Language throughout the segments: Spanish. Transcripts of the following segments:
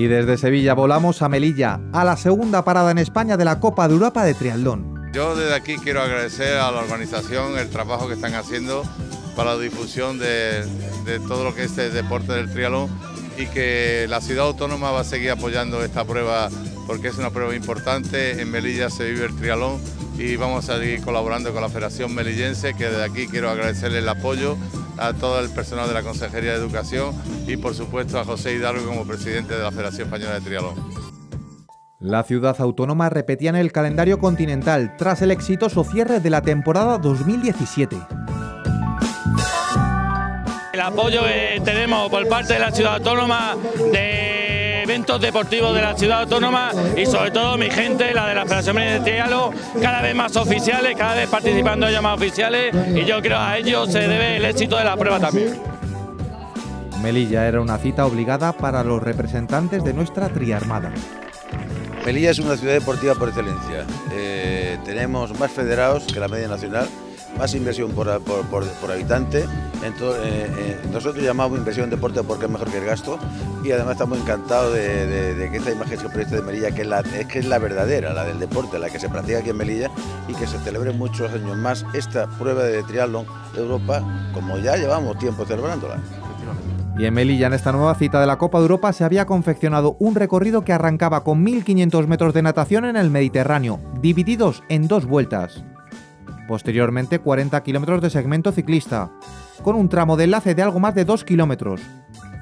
Y desde Sevilla volamos a Melilla, a la segunda parada en España de la Copa de Europa de Triatlón. Yo desde aquí quiero agradecer a la organización el trabajo que están haciendo para la difusión de todo lo que es el deporte del triatlón, y que la ciudad autónoma va a seguir apoyando esta prueba porque es una prueba importante. En Melilla se vive el triatlón y vamos a seguir colaborando con la Federación Melillense, que desde aquí quiero agradecerle el apoyo a todo el personal de la Consejería de Educación y por supuesto a José Hidalgo como presidente de la Federación Española de Triatlón. La ciudad autónoma repetía en el calendario continental tras el exitoso cierre de la temporada 2017. El apoyo que tenemos por parte de la ciudad autónoma, de eventos deportivos de la ciudad autónoma y sobre todo mi gente, la de la Federación de Triatlón, cada vez más oficiales, cada vez participando ellos más oficiales, y yo creo a ellos se debe el éxito de la prueba también. Melilla era una cita obligada para los representantes de nuestra triarmada. Melilla es una ciudad deportiva por excelencia. Tenemos más federados que la media nacional, más inversión por habitante. Nosotros llamamos inversión en deporte porque es mejor que el gasto, y además estamos encantados de que esta imagen que proyecta de Melilla, que es la verdadera, la del deporte, la que se practica aquí en Melilla, y que se celebre muchos años más esta prueba de triatlón de Europa, como ya llevamos tiempo celebrándola. Y en Melilla, en esta nueva cita de la Copa de Europa, se había confeccionado un recorrido que arrancaba con 1.500 metros de natación en el Mediterráneo, divididos en 2 vueltas. Posteriormente, 40 kilómetros de segmento ciclista, con un tramo de enlace de algo más de 2 kilómetros,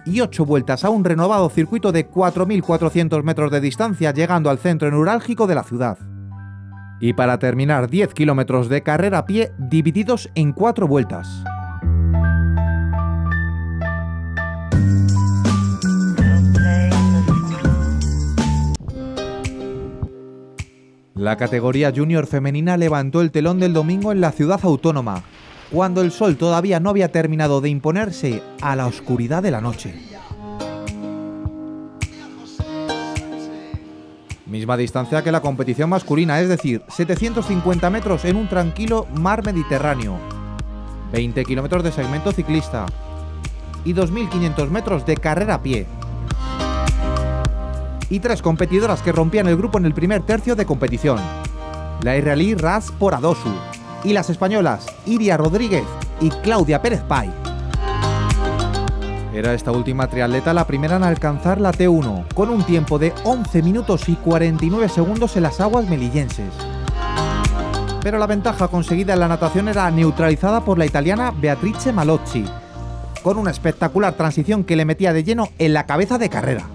y 8 vueltas a un renovado circuito de 4.400 metros de distancia, llegando al centro neurálgico de la ciudad. Y para terminar, 10 kilómetros de carrera a pie divididos en 4 vueltas. La categoría junior femenina levantó el telón del domingo en la ciudad autónoma, cuando el sol todavía no había terminado de imponerse a la oscuridad de la noche. Misma distancia que la competición masculina, es decir, 750 metros en un tranquilo mar Mediterráneo, 20 kilómetros de segmento ciclista y 2.500 metros de carrera a pie. Y 3 competidoras que rompían el grupo en el primer tercio de competición: la israelí Raz Poradosu y las españolas Iria Rodríguez y Claudia Pérez Pay. Era esta última triatleta la primera en alcanzar la T1, con un tiempo de 11 minutos y 49 segundos en las aguas melillenses. Pero la ventaja conseguida en la natación era neutralizada por la italiana Beatrice Malocci, con una espectacular transición que le metía de lleno en la cabeza de carrera.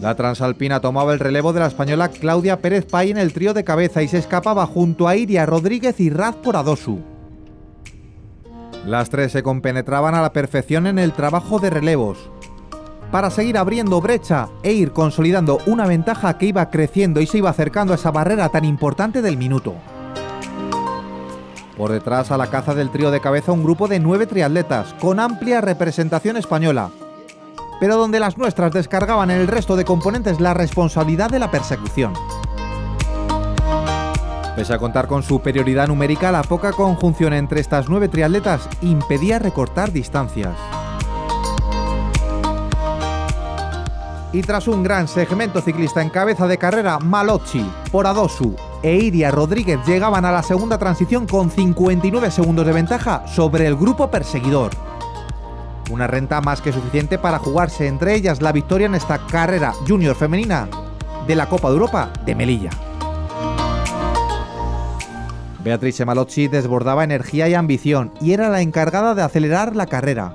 La transalpina tomaba el relevo de la española Claudia Pérez Pay en el trío de cabeza y se escapaba junto a Iria Rodríguez y Raz Poradosu. Las 3 se compenetraban a la perfección en el trabajo de relevos, para seguir abriendo brecha e ir consolidando una ventaja que iba creciendo y se iba acercando a esa barrera tan importante del minuto. Por detrás, a la caza del trío de cabeza, un grupo de 9 triatletas, con amplia representación española, pero donde las nuestras descargaban en el resto de componentes la responsabilidad de la persecución. Pese a contar con superioridad numérica, la poca conjunción entre estas 9 triatletas impedía recortar distancias. Y tras un gran segmento ciclista en cabeza de carrera, Malocci, Poradosu e Iria Rodríguez llegaban a la segunda transición con 59 segundos de ventaja sobre el grupo perseguidor. Una renta más que suficiente para jugarse entre ellas la victoria en esta carrera junior femenina de la Copa de Europa de Melilla. Beatrice Malocci desbordaba energía y ambición y era la encargada de acelerar la carrera.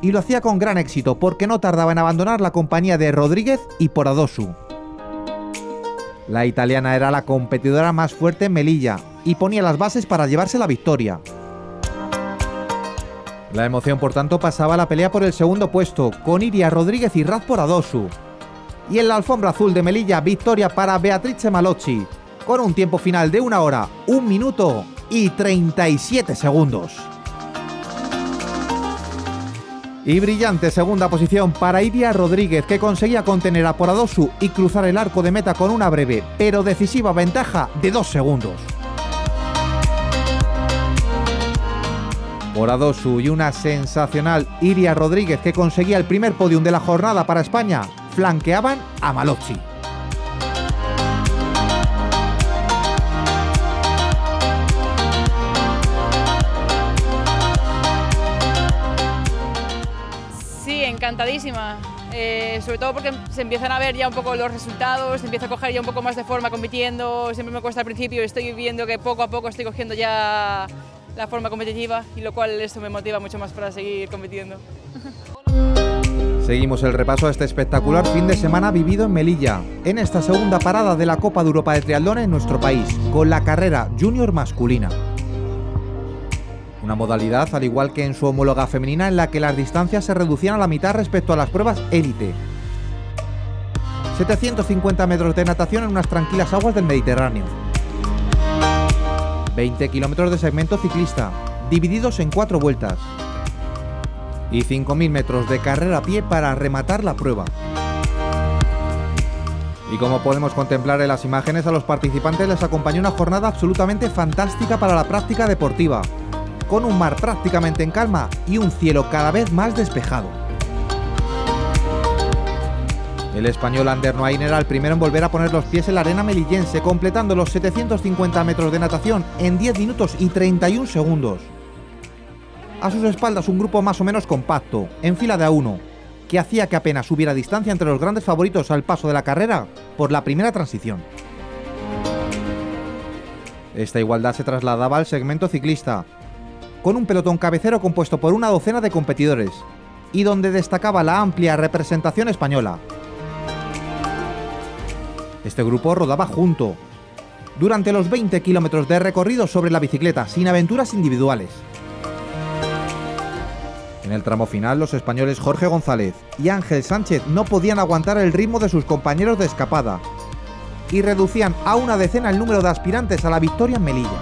Y lo hacía con gran éxito porque no tardaba en abandonar la compañía de Rodríguez y Poradosu. La italiana era la competidora más fuerte en Melilla y ponía las bases para llevarse la victoria. La emoción, por tanto, pasaba a la pelea por el segundo puesto, con Iria Rodríguez y Raz Poradosu. Y en la alfombra azul de Melilla, victoria para Beatrice Malocci, con un tiempo final de 1 hora, 1 minuto y 37 segundos. Y brillante segunda posición para Iria Rodríguez, que conseguía contener a Poradosu y cruzar el arco de meta con una breve pero decisiva ventaja de 2 segundos. Por Adosu y una sensacional Iria Rodríguez que conseguía el primer podium de la jornada para España, flanqueaban a Malozzi. Sí, encantadísima, sobre todo porque se empiezan a ver ya un poco los resultados, se empieza a coger ya un poco más de forma compitiendo, siempre me cuesta al principio y estoy viendo que poco a poco estoy cogiendo ya la forma competitiva y lo cual esto me motiva mucho más para seguir compitiendo. Seguimos el repaso a este espectacular fin de semana vivido en Melilla, en esta segunda parada de la Copa de Europa de Triatlón en nuestro país, con la carrera junior masculina. Una modalidad, al igual que en su homóloga femenina, en la que las distancias se reducían a la mitad respecto a las pruebas élite. 750 metros de natación en unas tranquilas aguas del Mediterráneo. 20 kilómetros de segmento ciclista, divididos en 4 vueltas. Y 5.000 metros de carrera a pie para rematar la prueba. Y como podemos contemplar en las imágenes, a los participantes les acompañó una jornada absolutamente fantástica para la práctica deportiva, con un mar prácticamente en calma y un cielo cada vez más despejado. El español Ander Noain era el primero en volver a poner los pies en la arena melillense, completando los 750 metros de natación en 10 minutos y 31 segundos. A sus espaldas un grupo más o menos compacto, en fila de a uno, que hacía que apenas hubiera distancia entre los grandes favoritos al paso de la carrera por la primera transición. Esta igualdad se trasladaba al segmento ciclista, con un pelotón cabecero compuesto por una docena de competidores, y donde destacaba la amplia representación española. Este grupo rodaba junto, durante los 20 kilómetros de recorrido sobre la bicicleta, sin aventuras individuales. En el tramo final, los españoles Jorge González y Ángel Sánchez no podían aguantar el ritmo de sus compañeros de escapada, y reducían a una decena el número de aspirantes a la victoria en Melilla.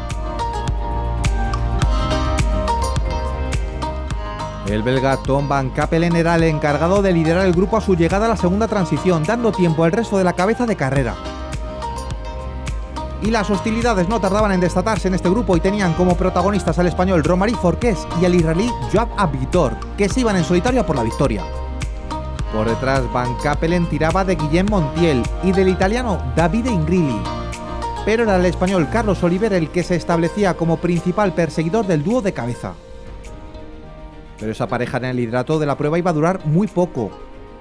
El belga Tom van Capellen era el encargado de liderar el grupo a su llegada a la segunda transición, dando tiempo al resto de la cabeza de carrera. Y las hostilidades no tardaban en desatarse en este grupo y tenían como protagonistas al español Romaric Forqués y al israelí Joab Abditor, que se iban en solitario por la victoria. Por detrás, Van Capellen tiraba de Guillem Montiel y del italiano Davide Ingrilli, pero era el español Carlos Oliver el que se establecía como principal perseguidor del dúo de cabeza. Pero esa pareja en el liderato de la prueba iba a durar muy poco.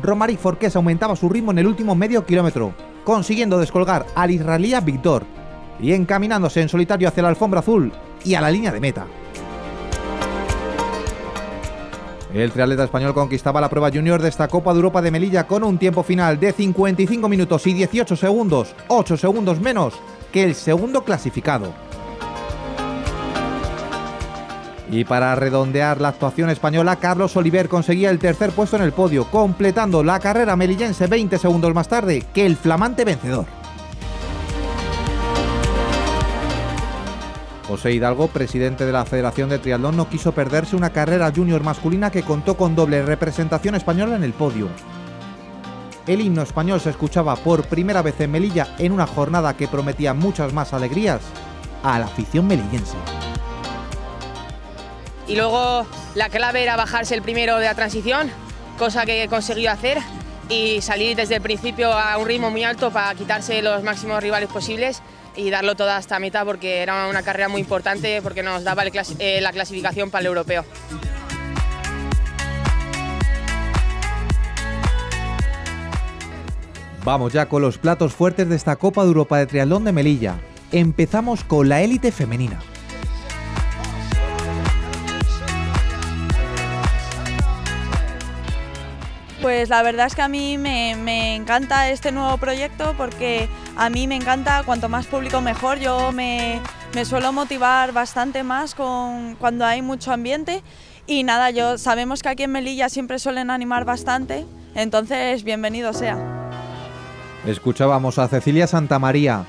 Romaric Forqués aumentaba su ritmo en el último medio kilómetro, consiguiendo descolgar al israelí Abditor y encaminándose en solitario hacia la alfombra azul y a la línea de meta. El triatleta español conquistaba la prueba junior de esta Copa de Europa de Melilla con un tiempo final de 55 minutos y 18 segundos, 8 segundos menos que el segundo clasificado. Y para redondear la actuación española, Carlos Oliver conseguía el tercer puesto en el podio, completando la carrera melillense 20 segundos más tarde que el flamante vencedor. José Hidalgo, presidente de la Federación de Triatlón, no quiso perderse una carrera junior masculina que contó con doble representación española en el podio. El himno español se escuchaba por primera vez en Melilla en una jornada que prometía muchas más alegrías a la afición melillense. Y luego la clave era bajarse el primero de la transición, cosa que consiguió hacer, y salir desde el principio a un ritmo muy alto para quitarse los máximos rivales posibles y darlo todo hasta mitad, porque era una carrera muy importante porque nos daba la clasificación para el europeo. Vamos ya con los platos fuertes de esta Copa de Europa de Triatlón de Melilla. Empezamos con la élite femenina. Pues la verdad es que a mí me encanta este nuevo proyecto porque a mí me encanta, cuanto más público mejor. Yo me suelo motivar bastante más cuando hay mucho ambiente y nada, sabemos que aquí en Melilla siempre suelen animar bastante, entonces bienvenido sea. Escuchábamos a Cecilia Santamaría,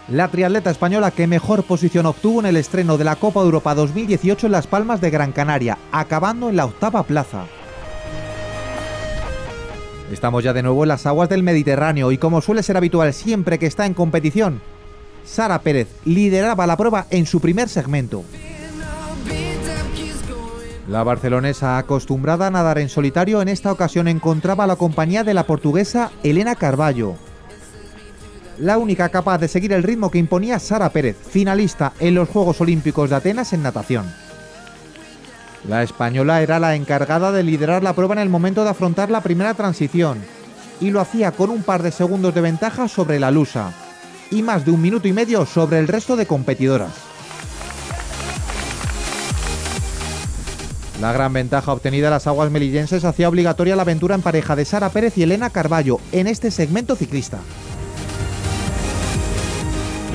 la triatleta española que mejor posición obtuvo en el estreno de la Copa de Europa 2018 en Las Palmas de Gran Canaria, acabando en la 8ª plaza. Estamos ya de nuevo en las aguas del Mediterráneo y, como suele ser habitual siempre que está en competición, Sara Pérez lideraba la prueba en su primer segmento. La barcelonesa, acostumbrada a nadar en solitario, en esta ocasión encontraba la compañía de la portuguesa Elena Carballo, la única capaz de seguir el ritmo que imponía Sara Pérez, finalista en los Juegos Olímpicos de Atenas en natación. La española era la encargada de liderar la prueba en el momento de afrontar la primera transición, y lo hacía con un par de segundos de ventaja sobre la lusa, y más de 1 minuto y medio sobre el resto de competidoras. La gran ventaja obtenida en las aguas melillenses hacía obligatoria la aventura en pareja de Sara Pérez y Elena Carballo en este segmento ciclista.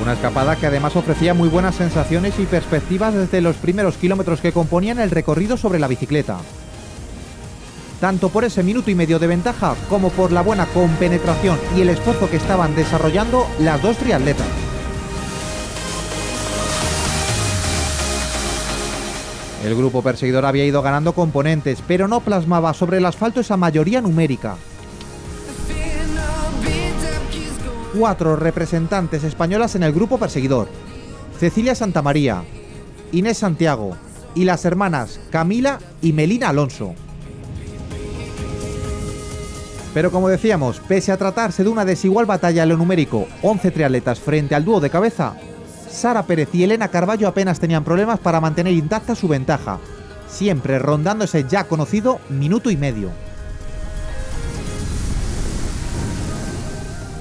Una escapada que además ofrecía muy buenas sensaciones y perspectivas desde los primeros kilómetros que componían el recorrido sobre la bicicleta. Tanto por ese 1 minuto y medio de ventaja como por la buena compenetración y el esfuerzo que estaban desarrollando las dos triatletas. El grupo perseguidor había ido ganando componentes, pero no plasmaba sobre el asfalto esa mayoría numérica. 4 representantes españolas en el grupo perseguidor: Cecilia Santamaría, Inés Santiago y las hermanas Camila y Melina Alonso. Pero como decíamos, pese a tratarse de una desigual batalla en lo numérico, 11 triatletas frente al dúo de cabeza, Sara Pérez y Elena Carballo apenas tenían problemas para mantener intacta su ventaja, siempre rondando ese ya conocido 1 minuto y medio.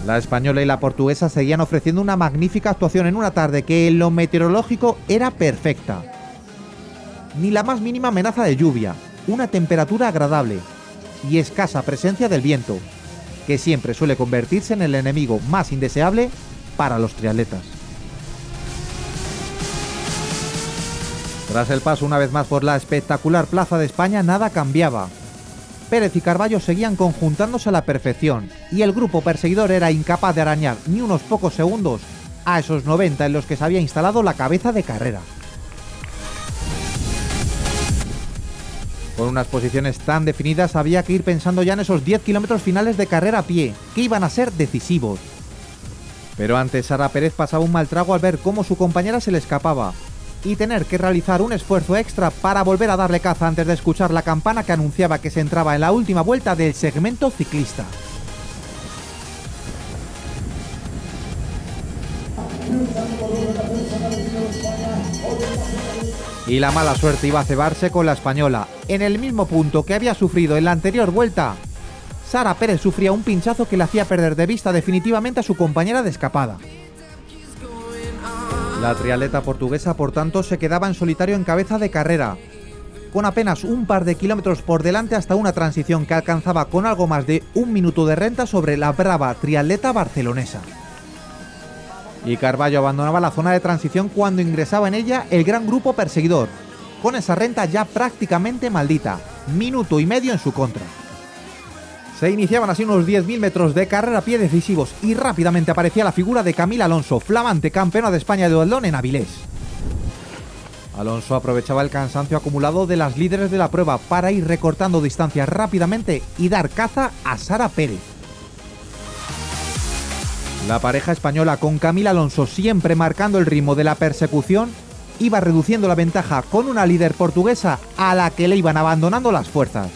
La española y la portuguesa seguían ofreciendo una magnífica actuación en una tarde que en lo meteorológico era perfecta. Ni la más mínima amenaza de lluvia, una temperatura agradable y escasa presencia del viento, que siempre suele convertirse en el enemigo más indeseable para los triatletas. Tras el paso una vez más por la espectacular Plaza de España, nada cambiaba. Pérez y Carballo seguían conjuntándose a la perfección y el grupo perseguidor era incapaz de arañar ni unos pocos segundos a esos 90 en los que se había instalado la cabeza de carrera. Con unas posiciones tan definidas había que ir pensando ya en esos 10 kilómetros finales de carrera a pie, que iban a ser decisivos. Pero antes Sara Pérez pasaba un mal trago al ver cómo su compañera se le escapaba y tener que realizar un esfuerzo extra para volver a darle caza antes de escuchar la campana que anunciaba que se entraba en la última vuelta del segmento ciclista. Y la mala suerte iba a cebarse con la española. En el mismo punto que había sufrido en la anterior vuelta, Sara Pérez sufría un pinchazo que le hacía perder de vista definitivamente a su compañera de escapada. La triatleta portuguesa, por tanto, se quedaba en solitario en cabeza de carrera, con apenas un par de kilómetros por delante hasta una transición que alcanzaba con algo más de 1 minuto de renta sobre la brava triatleta barcelonesa. Y Carballo abandonaba la zona de transición cuando ingresaba en ella el gran grupo perseguidor, con esa renta ya prácticamente maldita, 1 minuto y medio en su contra. Se iniciaban así unos 10.000 metros de carrera a pie decisivos y rápidamente aparecía la figura de Camila Alonso, flamante campeona de España de duatlón en Avilés. Alonso aprovechaba el cansancio acumulado de las líderes de la prueba para ir recortando distancias rápidamente y dar caza a Sara Pérez. La pareja española, con Camila Alonso siempre marcando el ritmo de la persecución, iba reduciendo la ventaja con una líder portuguesa a la que le iban abandonando las fuerzas.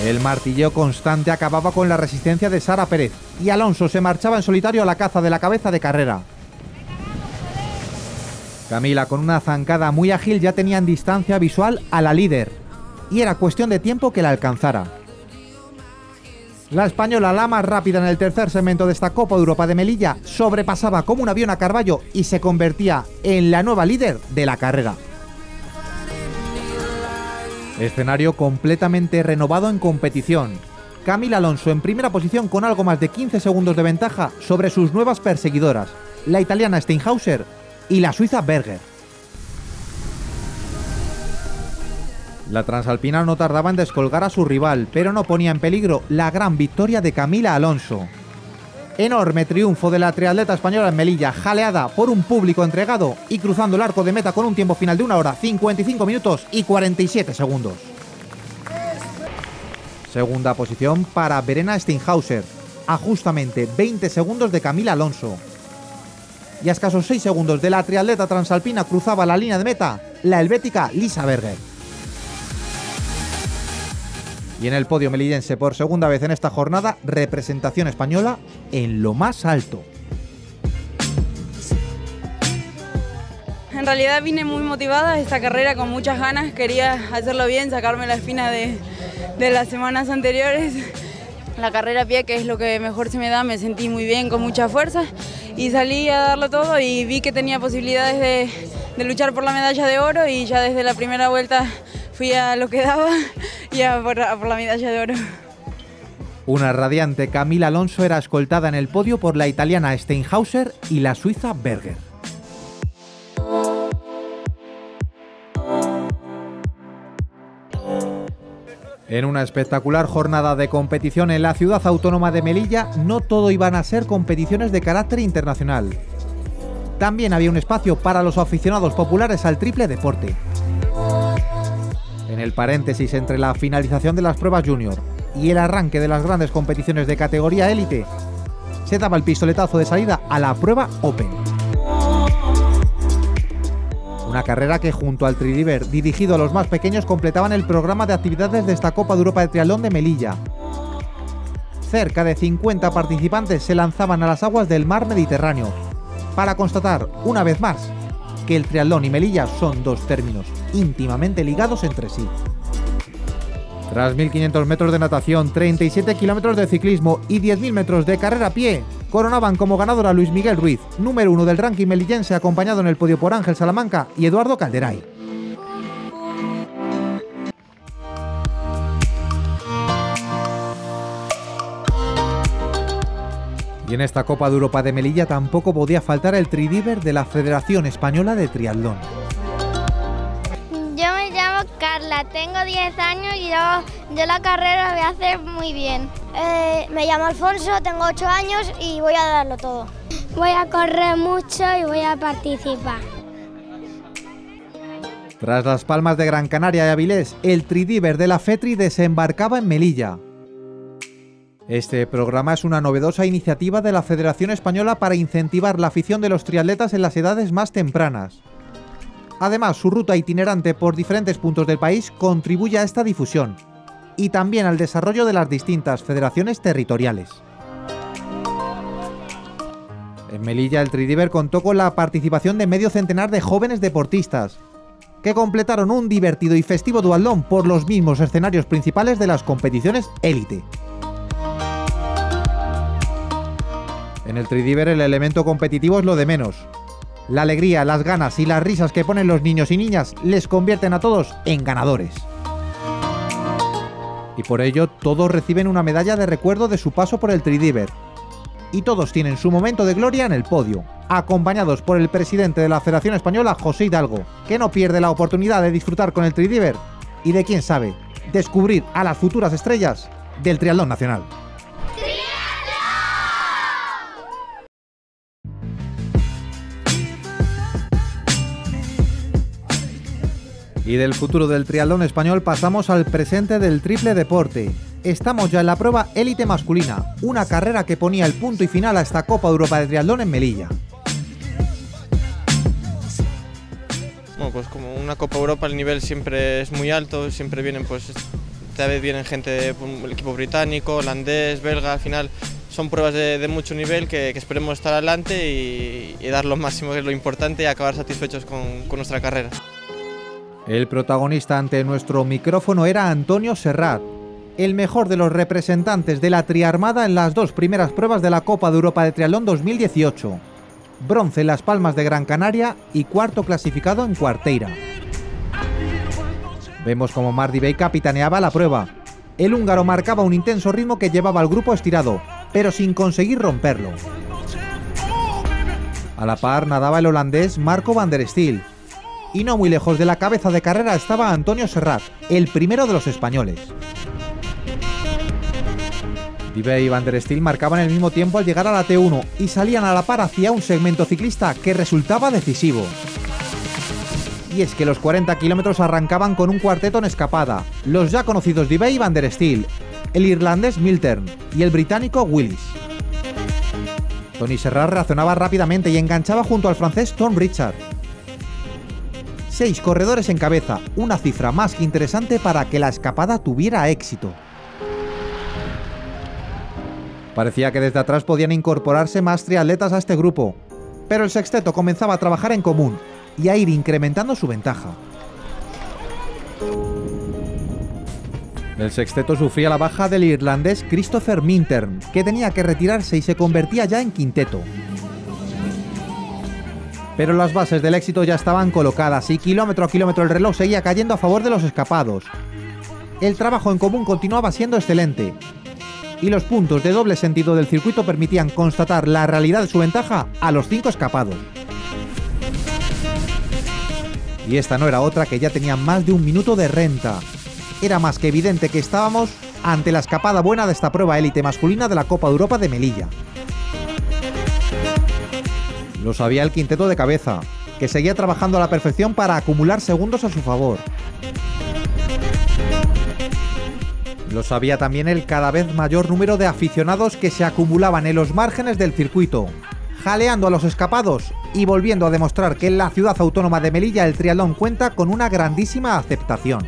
El martilleo constante acababa con la resistencia de Sara Pérez y Alonso se marchaba en solitario a la caza de la cabeza de carrera. Camila, con una zancada muy ágil, ya tenía en distancia visual a la líder y era cuestión de tiempo que la alcanzara. La española, la más rápida en el tercer segmento de esta Copa de Europa de Melilla, sobrepasaba como un avión a Carballo y se convertía en la nueva líder de la carrera. Escenario completamente renovado en competición. Camila Alonso en primera posición con algo más de 15 segundos de ventaja sobre sus nuevas perseguidoras, la italiana Steinhauser y la suiza Berger. La transalpina no tardaba en descolgar a su rival, pero no ponía en peligro la gran victoria de Camila Alonso. Enorme triunfo de la triatleta española en Melilla, jaleada por un público entregado y cruzando el arco de meta con un tiempo final de 1 hora, 55 minutos y 47 segundos. Segunda posición para Verena Steinhauser, a justamente 20 segundos de Camila Alonso. y a escasos 6 segundos de la triatleta transalpina cruzaba la línea de meta la helvética Lisa Berger. Y en el podio melillense por segunda vez en esta jornada, representación española en lo más alto. En realidad vine muy motivada a esta carrera, con muchas ganas, quería hacerlo bien, sacarme la espina de las semanas anteriores. La carrera a pie, que es lo que mejor se me da, me sentí muy bien, con mucha fuerza y salí a darlo todo y vi que tenía posibilidades de luchar por la medalla de oro y ya desde la primera vuelta fui a lo que daba y a por la medalla de oro. Una radiante Camila Alonso era escoltada en el podio por la italiana Steinhauser y la suiza Berger. En una espectacular jornada de competición en la ciudad autónoma de Melilla, no todo iban a ser competiciones de carácter internacional. También había un espacio para los aficionados populares al triple deporte. En el paréntesis entre la finalización de las pruebas junior y el arranque de las grandes competiciones de categoría élite, se daba el pistoletazo de salida a la prueba Open. Una carrera que junto al Tridiver, dirigido a los más pequeños, completaban el programa de actividades de esta Copa de Europa de Triatlón de Melilla. Cerca de 50 participantes se lanzaban a las aguas del mar Mediterráneo para constatar, una vez más, que el triatlón y Melilla son dos términos íntimamente ligados entre sí. Tras 1.500 metros de natación, 37 kilómetros de ciclismo y 10.000 metros de carrera a pie, coronaban como ganador a Luis Miguel Ruiz, número 1 del ranking melillense, acompañado en el podio por Ángel Salamanca y Eduardo Calderay. Y en esta Copa de Europa de Melilla tampoco podía faltar el tridiver de la Federación Española de Triatlón. Yo me llamo Carla, tengo 10 años y yo la carrera la voy a hacer muy bien. Me llamo Alfonso, tengo 8 años y voy a darlo todo. Voy a correr mucho y voy a participar. Tras las Palmas de Gran Canaria y Avilés, el tridiver de la FETRI desembarcaba en Melilla. Este programa es una novedosa iniciativa de la Federación Española para incentivar la afición de los triatletas en las edades más tempranas. Además, su ruta itinerante por diferentes puntos del país contribuye a esta difusión y también al desarrollo de las distintas federaciones territoriales. En Melilla, el tridiver contó con la participación de medio centenar de jóvenes deportistas, que completaron un divertido y festivo duatlón por los mismos escenarios principales de las competiciones élite. En el tridiver el elemento competitivo es lo de menos. La alegría, las ganas y las risas que ponen los niños y niñas les convierten a todos en ganadores. Y por ello todos reciben una medalla de recuerdo de su paso por el tridiver. Y todos tienen su momento de gloria en el podio, acompañados por el presidente de la Federación Española, José Hidalgo, que no pierde la oportunidad de disfrutar con el tridiver y de, quién sabe, descubrir a las futuras estrellas del triatlón nacional. Y del futuro del triatlón español pasamos al presente del triple deporte. Estamos ya en la prueba élite masculina, una carrera que ponía el punto y final a esta Copa de Europa de Triatlón en Melilla. Bueno, pues como una Copa Europa el nivel siempre es muy alto, siempre vienen esta vez vienen gente del equipo británico, holandés, belga, al final son pruebas de mucho nivel que esperemos estar adelante y dar lo máximo, que es lo importante, y acabar satisfechos con nuestra carrera. El protagonista ante nuestro micrófono era Antonio Serrat, el mejor de los representantes de la triarmada en las dos primeras pruebas de la Copa de Europa de Triatlón 2018. Bronce en las Palmas de Gran Canaria y cuarto clasificado en Quarteira. Vemos como Mardi Bey capitaneaba la prueba. El húngaro marcaba un intenso ritmo que llevaba al grupo estirado, pero sin conseguir romperlo. A la par nadaba el holandés Marco van der Stil. Y no muy lejos de la cabeza de carrera estaba Antonio Serrat, el primero de los españoles. Dive y Van der Stil marcaban el mismo tiempo al llegar a la T1 y salían a la par hacia un segmento ciclista que resultaba decisivo. Y es que los 40 kilómetros arrancaban con un cuarteto en escapada, los ya conocidos Dive y Van der Stil, el irlandés Miltern y el británico Willis. Tony Serrat reaccionaba rápidamente y enganchaba junto al francés Tom Richard. 6 corredores en cabeza, una cifra más que interesante para que la escapada tuviera éxito. Parecía que desde atrás podían incorporarse más triatletas a este grupo, pero el sexteto comenzaba a trabajar en común y a ir incrementando su ventaja. El sexteto sufría la baja del irlandés Christopher Mintern, que tenía que retirarse y se convertía ya en quinteto. Pero las bases del éxito ya estaban colocadas y kilómetro a kilómetro el reloj seguía cayendo a favor de los escapados. El trabajo en común continuaba siendo excelente, y los puntos de doble sentido del circuito permitían constatar la realidad de su ventaja a los 5 escapados. Y esta no era otra que ya tenían más de un minuto de renta. Era más que evidente que estábamos ante la escapada buena de esta prueba élite masculina de la Copa de Europa de Melilla. Lo sabía el quinteto de cabeza, que seguía trabajando a la perfección para acumular segundos a su favor. Lo sabía también el cada vez mayor número de aficionados que se acumulaban en los márgenes del circuito, jaleando a los escapados y volviendo a demostrar que en la ciudad autónoma de Melilla el triatlón cuenta con una grandísima aceptación.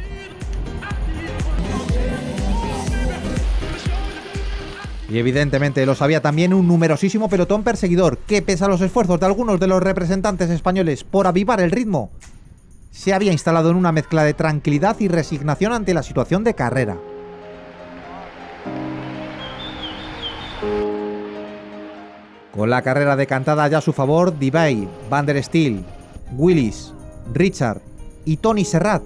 Y evidentemente lo sabía también un numerosísimo pelotón perseguidor que, pese a los esfuerzos de algunos de los representantes españoles por avivar el ritmo, se había instalado en una mezcla de tranquilidad y resignación ante la situación de carrera. Con la carrera decantada ya a su favor, Dibay, Van der Stil, Willis, Richard y Tony Serrat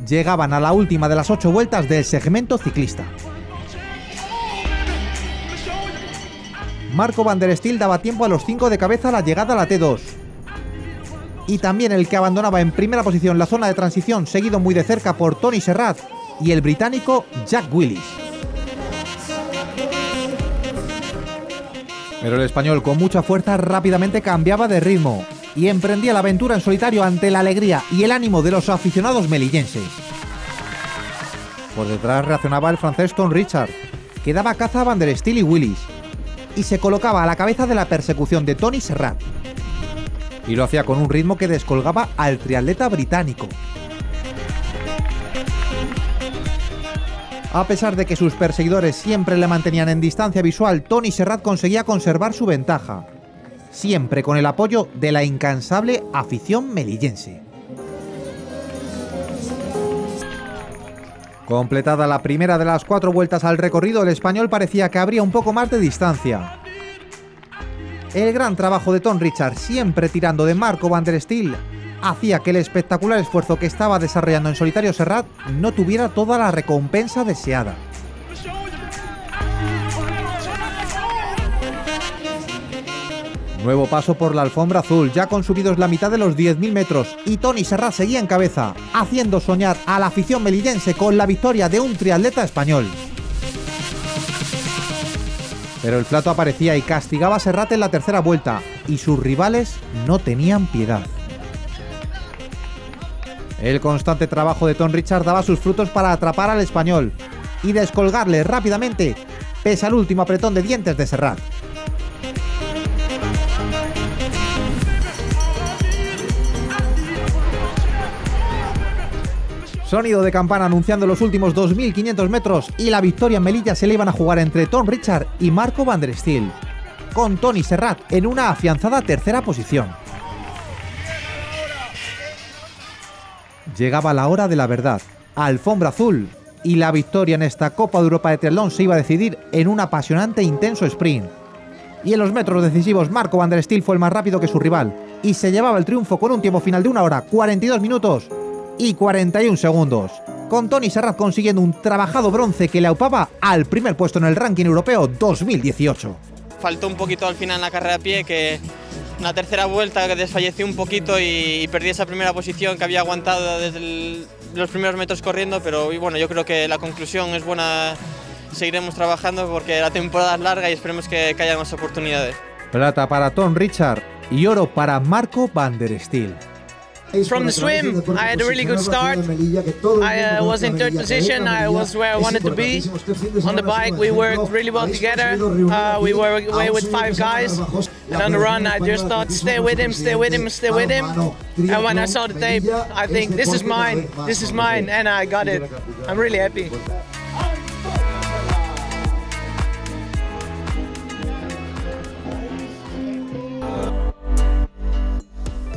llegaban a la última de las 8 vueltas del segmento ciclista. Marco Van der Stil daba tiempo a los 5 de cabeza a la llegada a la T2. Y también el que abandonaba en primera posición la zona de transición, seguido muy de cerca por Tony Serrat y el británico Jack Willis. Pero el español, con mucha fuerza, rápidamente cambiaba de ritmo y emprendía la aventura en solitario ante la alegría y el ánimo de los aficionados melillenses. Por detrás reaccionaba el francés Tom Richard, que daba caza a Van der Stil y Willis, y se colocaba a la cabeza de la persecución de Tony Serrat. Y lo hacía con un ritmo que descolgaba al triatleta británico. A pesar de que sus perseguidores siempre le mantenían en distancia visual, Tony Serrat conseguía conservar su ventaja, siempre con el apoyo de la incansable afición melillense. Completada la primera de las 4 vueltas al recorrido, el español parecía que habría un poco más de distancia. El gran trabajo de Tom Richard, siempre tirando de Marco Van der Stil, hacía que el espectacular esfuerzo que estaba desarrollando en solitario Serrat no tuviera toda la recompensa deseada. Nuevo paso por la alfombra azul, ya consumidos la mitad de los 10.000 metros, y Tony Serrat seguía en cabeza, haciendo soñar a la afición melillense con la victoria de un triatleta español. Pero el flato aparecía y castigaba a Serrat en la tercera vuelta, y sus rivales no tenían piedad. El constante trabajo de Tom Richard daba sus frutos para atrapar al español y descolgarle rápidamente, pese al último apretón de dientes de Serrat. Sonido de campana anunciando los últimos 2.500 metros y la victoria en Melilla se le iban a jugar entre Tom Richard y Marco Van der Stil, con Tony Serrat en una afianzada tercera posición. Llegaba la hora de la verdad, alfombra azul, y la victoria en esta Copa de Europa de triatlón se iba a decidir en un apasionante e intenso sprint. Y en los metros decisivos Marco Van der Stil fue el más rápido que su rival y se llevaba el triunfo con un tiempo final de 1 hora, 42 minutos y 41 segundos, con Tony Serrat consiguiendo un trabajado bronce que le aupaba al primer puesto en el ranking europeo 2018. Faltó un poquito al final en la carrera a pie, que una tercera vuelta que desfalleció un poquito y perdí esa primera posición que había aguantado desde los primeros metros corriendo, pero bueno, yo creo que la conclusión es buena, seguiremos trabajando porque la temporada es larga y esperemos que haya más oportunidades. Plata para Tom Richard y oro para Marco Van der Stil. From the swim, I had a really good start. I was in third position. I was where I wanted to be. On the bike, we worked really well together. We were away with 5 guys. And on the run, I just thought, stay with him, stay with him, stay with him. And when I saw the tape, I think, this is mine, and I got it. I'm really happy.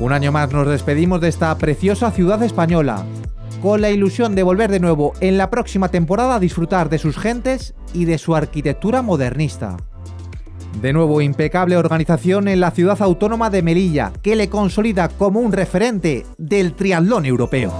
Un año más nos despedimos de esta preciosa ciudad española, con la ilusión de volver de nuevo en la próxima temporada a disfrutar de sus gentes y de su arquitectura modernista. De nuevo, impecable organización en la ciudad autónoma de Melilla, que le consolida como un referente del triatlón europeo.